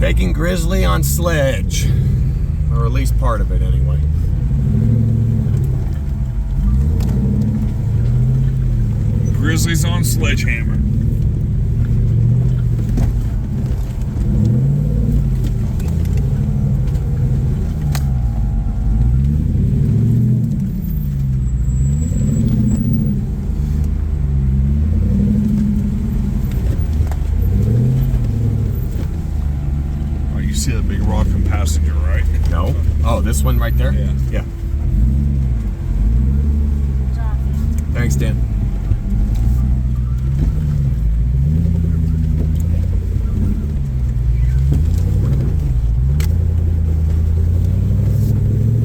Taking Grizzly on sledge, or at least part of it anyway. Grizzly's on SledgeHammer. See the big rock and passenger, right? No. Oh, this one right there? Yeah. Yeah. Thanks, Dan.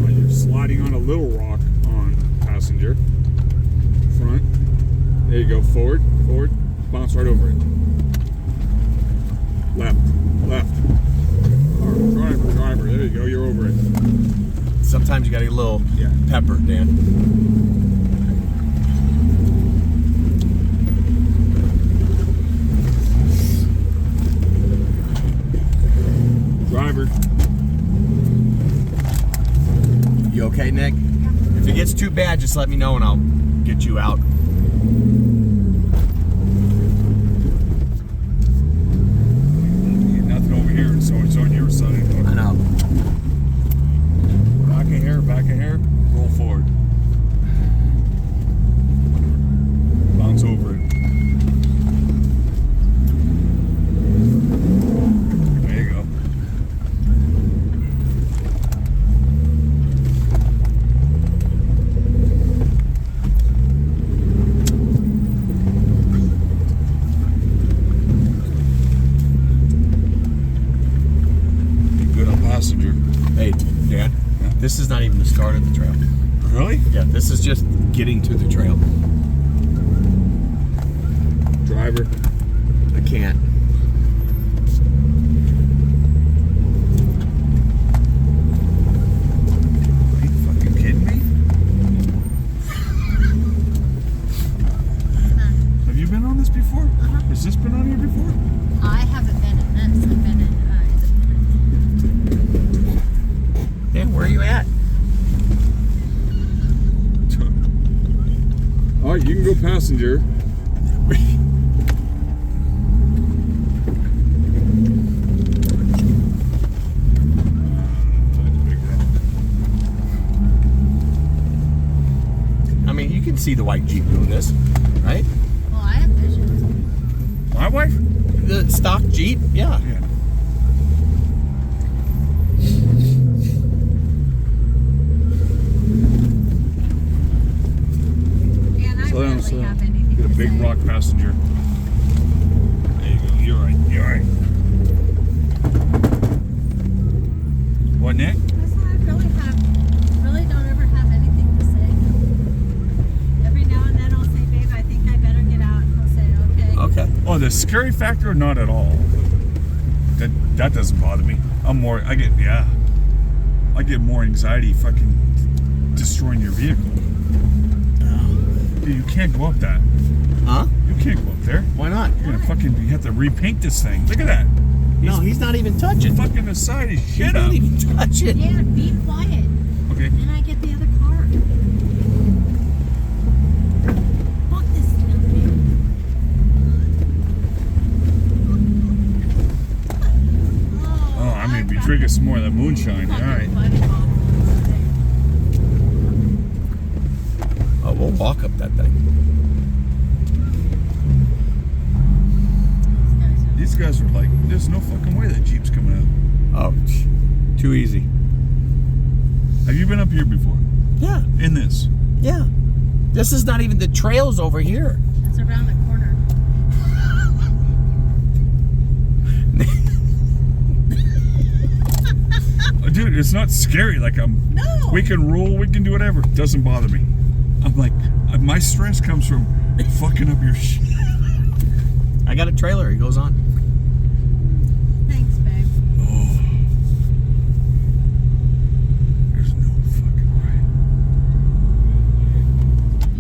Well, you're sliding on a little rock on passenger. Front. There you go. Forward. Forward. Bounce right over it. Left. Left. Driver, there you go, you're over it. Sometimes you gotta get a little pepper, Dan. Driver. You okay, Nick? If it gets too bad, just let me know and I'll get you out. Nothing over here, so it's on your side. I know. Back of here, roll forward. Bounce over it. There you go. Good on passenger. Hey, Dan. This is not even the start of the trail. Really? Yeah, this is just getting to the trail. Driver. I can't. Are you fucking kidding me? Have you been on this before? Has this been on here before? I haven't been in this. I've been in Dan, where are you at? All right, you can go passenger. I mean, you can see the white Jeep doing this, right? well, I have vision. My wife? The stock Jeep, yeah. Yeah. And I Slow down, barely slow have down. anything Get a to big say. rock passenger. There you go. You're right. You're right. What, Nick? I really don't ever have anything to say. Every now and then I'll say, babe, I think I better get out. He'll say, okay. Okay. Oh, the scary factor, not at all. That doesn't bother me. I get more anxiety fucking destroying your vehicle. Dude, you can't go up that. Huh? You can't go up there. Why not? You're gonna fucking, you have to repaint this thing. Look at that. No, he's not even touching. Fucking the side is He's shit not up. even touching. Yeah, be quiet. Okay. Then I get the other car. Fuck this stupid thing. Oh, I'm gonna be drinking some more of that moonshine. All right. Oh, we'll walk up that thing. These guys are like, there's no fucking way that Jeep's coming out. Oh, too easy. Have you been up here before? Yeah, In this? yeah. This is not even the trails over here. It's around the corner. Dude, it's not scary. Like No. we can roll, we can do whatever. It doesn't bother me. I'm like, my stress comes from fucking up your shit. I got a trailer. It goes on. Thanks, babe. Oh. There's no fucking way.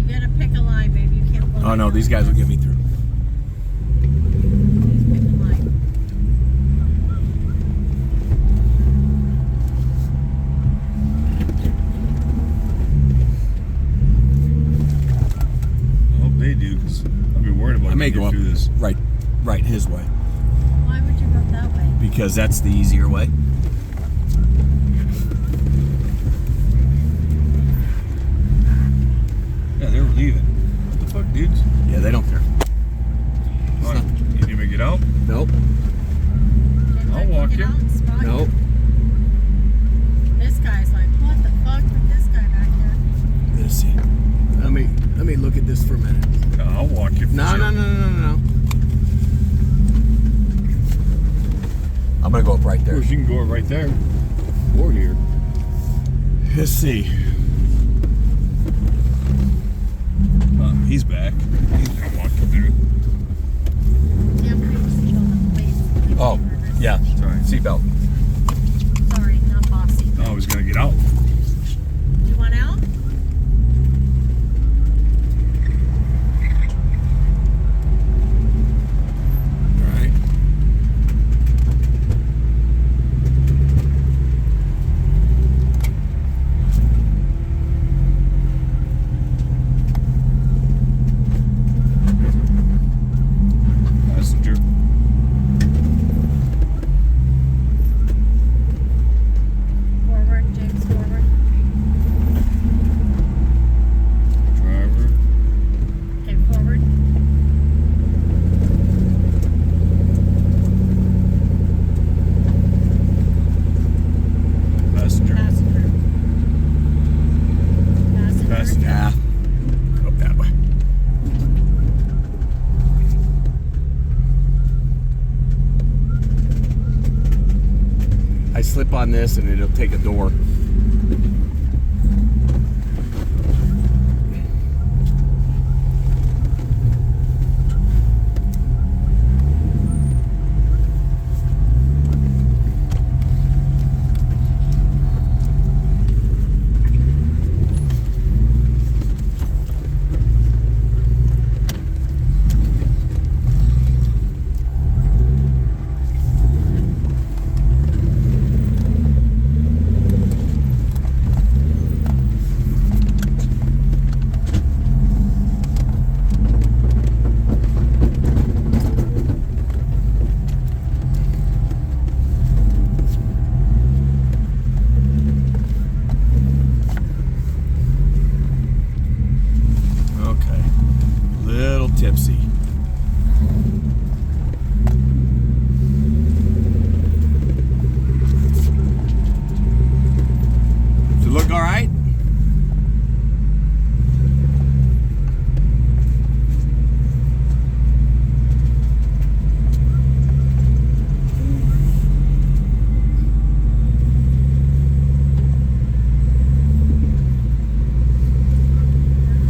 You gotta pick a line, babe. You can't blow Oh it no, out. these guys will get me through. Please pick a line. I may get go up through this. right his way Why would you go that way? because that's the easier way. Yeah, they were leaving. What the fuck, dudes? Yeah, they don't care. Oh, you didn't even get out? Nope. Didn't I'll let walk get you. out and spot Nope. This guy's like, what the fuck with this guy back here? Let's see. Let me look at this for a minute. I'll walk you. For No, sure. no. I'm gonna go up right Of there. course, you can go right there. Or here. Let's see. He's back. He's gonna walk you through. Yeah, I'm pretty seat on the place. Oh, yeah. Sorry. Seatbelt. Sorry, not bossy. I was gonna get out. You want out? All right. Passenger. Forward, James, forward. Driver. Okay, forward. Passenger. Passenger. Passenger. Passenger. Yeah. Go up that way. I slip on this and it'll take a door. Okay. Little tipsy. Does it look all right?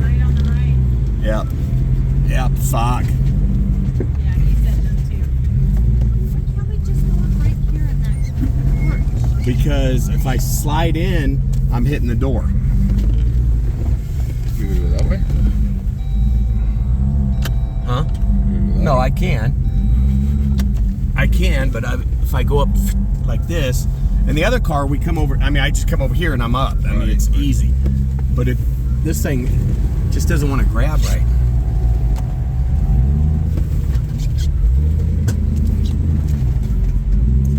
Right on the right. Yep. Yep, sock. Yeah, he said no too. Why can't we just go up right here in that porch? Because if I slide in, I'm hitting the door. You gonna go that way? Huh? You gonna go that No, way? I can. But if I go up like this, and the other car, we come over. I mean, I just come over here and I'm up. I mean, Right, it's right. easy. But this thing just doesn't want to grab right.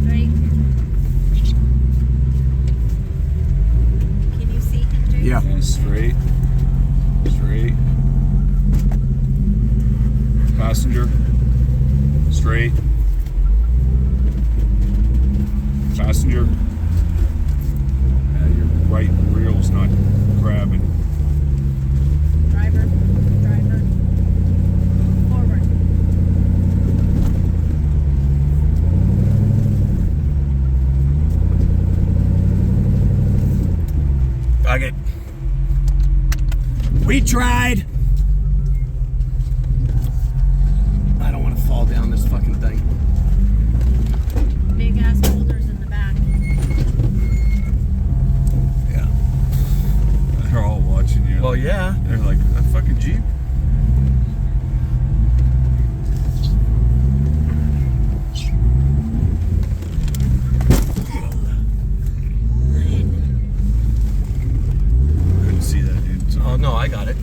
Straight. Can you see him, James? Yeah. And straight. Straight. Passenger. Straight. Passenger. Your right reel's not grabbing. Driver. Forward. Fuck it. We tried. I don't want to fall down this fucking thing. Big ass boulders in the back. Yeah. They're all watching you. Well, yeah. They're like, that fucking Jeep? Couldn't see that, dude. So Oh no, I got it.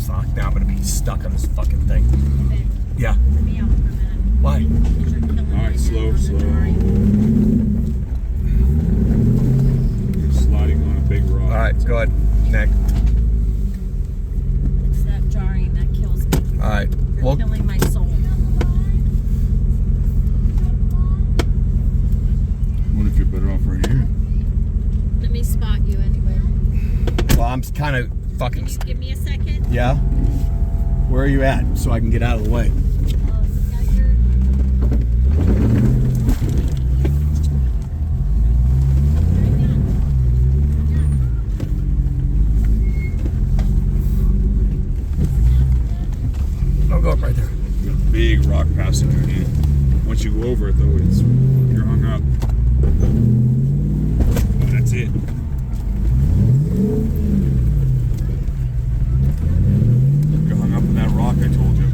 Fuck, now I'm gonna be stuck on this fucking thing. Babe, Yeah. let me out for a minute. Why? Because you're killing All right, me slow, on the slow. drawing. You're sliding on a big rock. All right, go ahead, Nick. It's that jarring that kills me. All right. You're Well, killing my soul. What if you're better off right here? Let me spot you anyway. I'm kind of fucking. Can you give me a second? Yeah. Where are you at, so I can get out of the way? Yeah, you're... I'll go up right there. You got a big rock passenger in you. Once you go over it, though, you're hung up. That's it. You're hung up in that rock, I told you.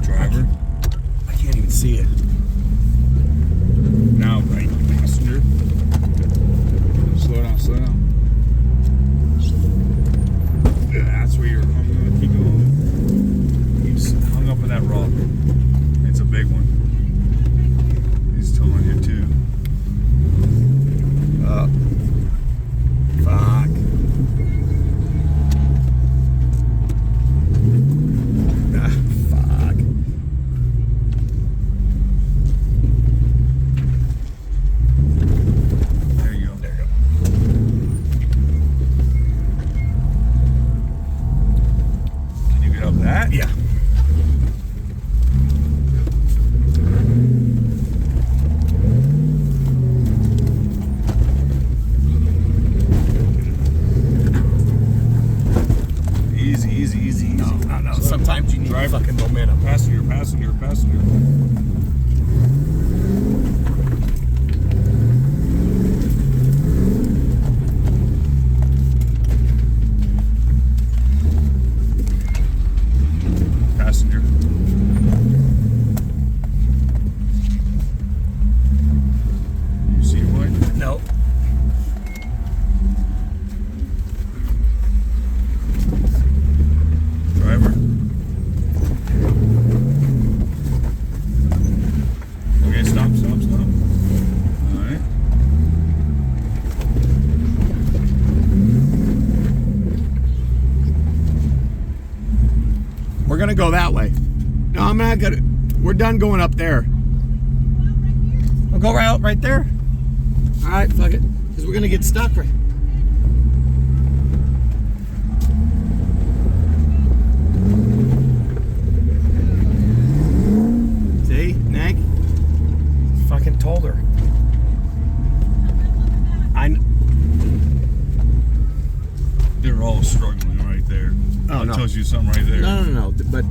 Driver. I can't even see it. Now, right, passenger. Slow down, slow down. Yeah, that's where you're hung up. Keep going. He's hung up in that rock. It's a big one. He's towing you too. Fuck. Ah, fuck. There you go. There you go. Can you get up that? Yeah. Easy, easy, easy, easy. No. Sometimes you need Driver. fucking momentum. Passenger, passenger, passenger. Passenger. You see what? No. Driver. Okay, stop. Alright. We're gonna go that way. No, I'm not gonna. We're done going up there. We'll go right out right there. All right, fuck it, because we're gonna get stuck right. See, Nick? Fucking told her. They're all struggling right there. Oh, That no. tells you something right there. No, but.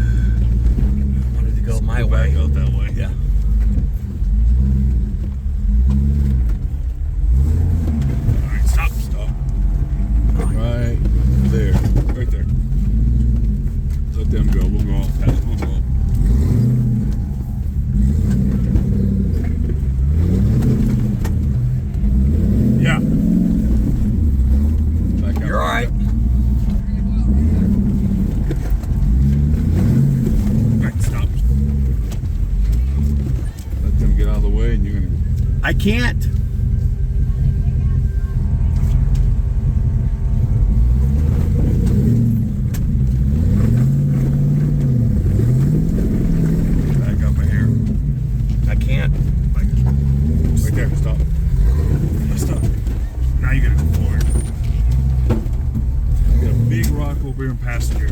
I wanted to go my way. Back out that way. Yeah. Alright, stop. Right there. Right there. Let them go. We'll go off past. We'll go off. Yeah. Back out. You're all right. Alright, stop. Let them get out of the way and you're gonna. I can't. Back up in here. I can't. Right there. Stop. Stop. Now you gotta go forward. You got a big rock over here in passenger.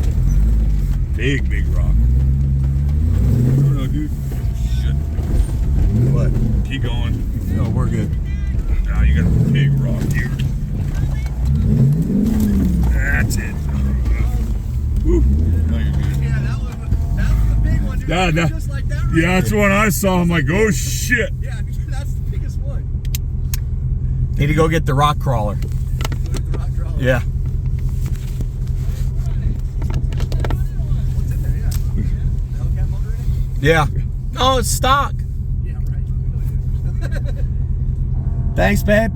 Big rock. No, dude. Shit. What? Keep going. No, we're good. Now you got a big rock here. That's it. Woo. Now you're good. Yeah, that was the big one. Dude. Yeah, that- Just like that. Right Yeah, that's there. what I saw. I'm like, oh shit. Yeah, that's the biggest one. Need to go get the rock crawler. Look at the rock crawler. Yeah. Yeah. Oh, it's stock. Yeah, right. Thanks, babe.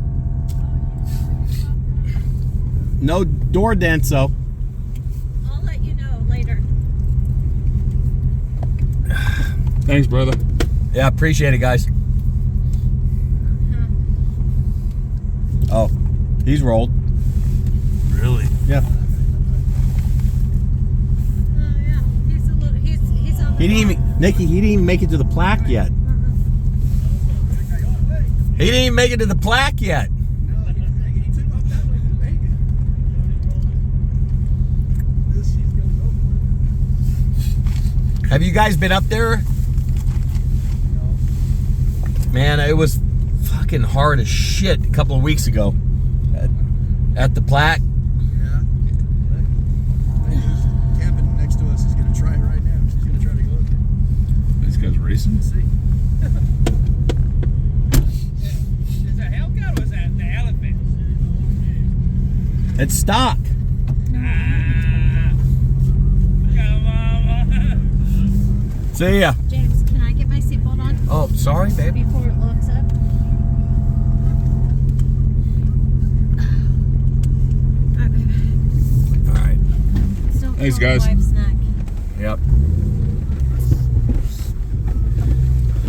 No door dents, though. I'll let you know later. Thanks, brother. Yeah, appreciate it, guys. Oh, he's rolled. Really? Yeah. Oh yeah, he's a little. He's on the. He didn't even, Nikki, he didn't even make it to the plaque yet. He didn't even make it to the plaque yet. No, he took off that way to Vegas. This, he's gonna go for it. Have you guys been up there? No. Man, it was fucking hard as shit a couple of weeks ago at the plaque. Yeah. The lady who's camping next to us is gonna try it right now. She's gonna try to go up there. These guys racing? Let's see. Is that Hellcat or is that the elephant? It's stock. Come on. See ya. James, can I get my seatbelt on Oh, sorry, babe. before it locks up? All right, babe. All right. Still Thanks, feel the guys. wife's neck. Yep.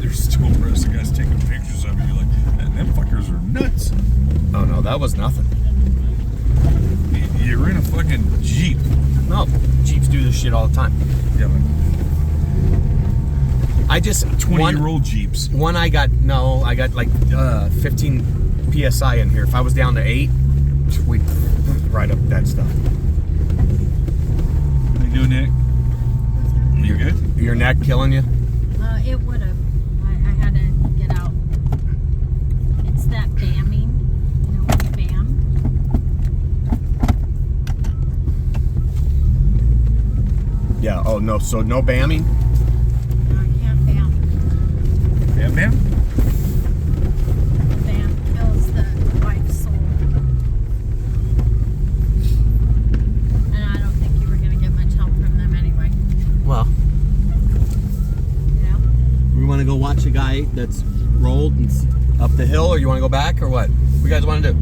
There's still impressed. The guys taking pictures of it. You're like, man, them fuckers are nuts. Oh no, that was nothing. You're in a fucking Jeep. No, Jeeps do this shit all the time. Yeah, like I just 20-year-old Jeeps. One I got like 15 psi in here. If I was down to 8, we'd ride up that stuff. How you doing, Nick? You good? Your neck killing you? It would have. I had to get out. It's that bamming. You know, when you bam. Yeah. Oh no. So no bamming. No, I can't bam. Yeah, man. Bam kills the wife's soul. And I don't think you were going to get much help from them anyway. Well, You know? we want to go watch a guy that's rolled and up the hill, or you want to go back, or what? What you guys want to do?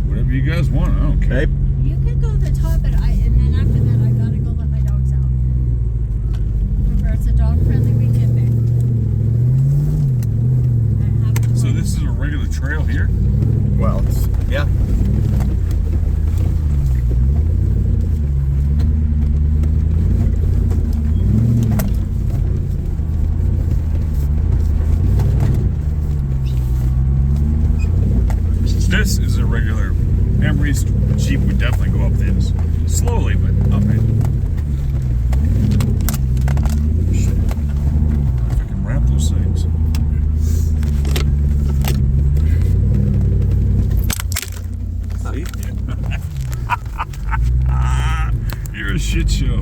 Whatever you guys want. I don't care. Babe? You could go to the top, and then after that, I gotta go let my dogs out. Remember, it's a dog-friendly weekend, babe. I have a So choice. this is a regular trail here? Well, it's, yeah. This is a regular. Emery's Jeep would definitely go up this. Slowly, but up it. Shit. Fucking wrap those things. See? You're a shit show.